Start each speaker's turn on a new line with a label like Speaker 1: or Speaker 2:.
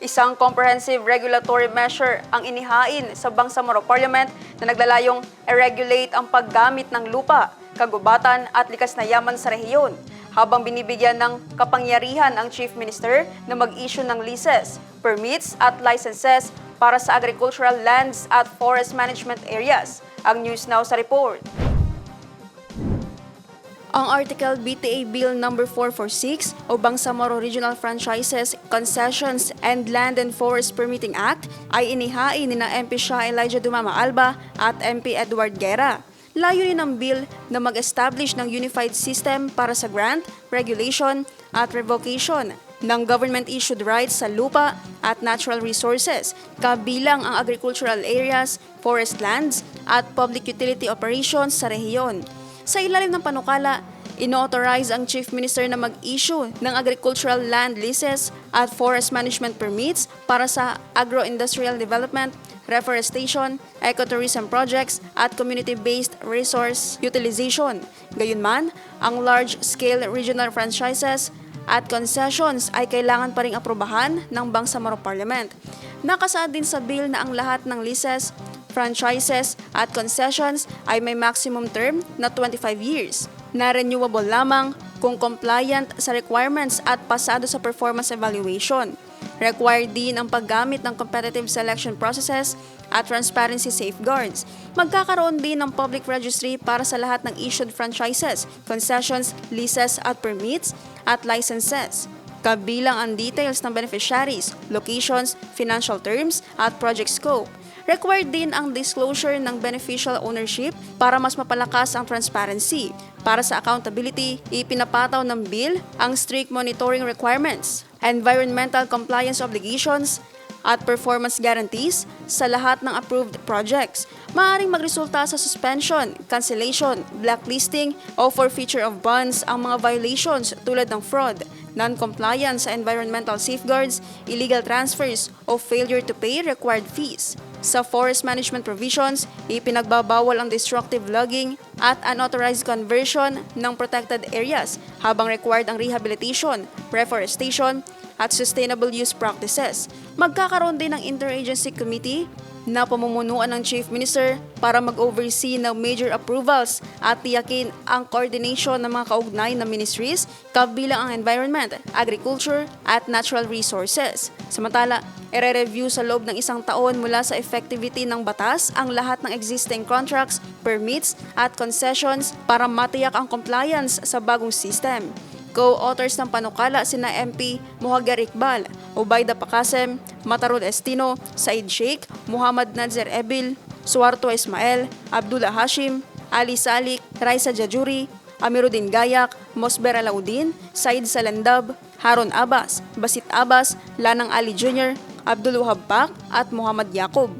Speaker 1: Isang comprehensive regulatory measure ang inihain sa Bangsamoro Parliament na naglalayong i-regulate ang paggamit ng lupa, kagubatan at likas na yaman sa rehiyon, habang binibigyan ng kapangyarihan ang Chief Minister na mag-issue ng leases, permits at licenses para sa agricultural lands at forest management areas. Ang News Now sa report. Ang Article BTA Bill No. 446 o Bangsamoro Regional Franchises, Concessions and Land and Forest Permitting Act ay inihain ni MP Shah Elijah Dumama Alba at MP Edward Guerra. Layunin ng bill na mag-establish ng unified system para sa grant, regulation at revocation ng government-issued rights sa lupa at natural resources, kabilang ang agricultural areas, forest lands at public utility operations sa rehiyon. Sa ilalim ng panukala, ino-authorize ang Chief Minister na mag-issue ng agricultural land leases at forest management permits para sa agro-industrial development, reforestation, ecotourism projects at community-based resource utilization. Gayunman, ang large-scale regional franchises at concessions ay kailangan pa ring aprobahan ng Bangsamoro Parliament. Nakasaad din sa bill na ang lahat ng leases, franchises at concessions ay may maximum term na 25 years, na renewable lamang kung compliant sa requirements at pasado sa performance evaluation. Required din ang paggamit ng competitive selection processes at transparency safeguards. Magkakaroon din ng public registry para sa lahat ng issued franchises, concessions, leases at permits at licenses. Kabilang ang details ng beneficiaries, locations, financial terms at project scope. Required din ang disclosure ng beneficial ownership para mas mapalakas ang transparency. Para sa accountability, ipinapataw ng bill ang strict monitoring requirements, environmental compliance obligations, at performance guarantees sa lahat ng approved projects. Maaaring magresulta sa suspension, cancellation, blacklisting o forfeiture of bonds ang mga violations tulad ng fraud, non-compliance sa environmental safeguards, illegal transfers o failure to pay required fees. Sa forest management provisions, ipinagbabawal ang destructive logging at unauthorized conversion ng protected areas habang required ang rehabilitation, reforestation at sustainable use practices. Magkakaroon din ng interagency committee na pamumunuan ng Chief Minister para mag-oversee ng major approvals at tiyakin ang coordination ng mga kaugnay na ministries kabilang ang environment, agriculture at natural resources. Samantala, ire-review sa loob ng 1 taon mula sa effectivity ng batas ang lahat ng existing contracts, permits at concessions para matiyak ang compliance sa bagong system. Co-authors ng panukala sina MP Mohagar Iqbal, Obayda Pacasem, Matarod Estino, Said Sheikh, Muhammad Nazir Ebil, Suarto Ismael, Abdullah Hashim, Ali Salik, Raisa Jajuri, Amiruddin Gayak, Mosber Alaudin, Said Salandab, Harun Abbas, Basit Abbas, Lanang Ali Jr., Abdul Wahab Pak at Muhammad Yaqub.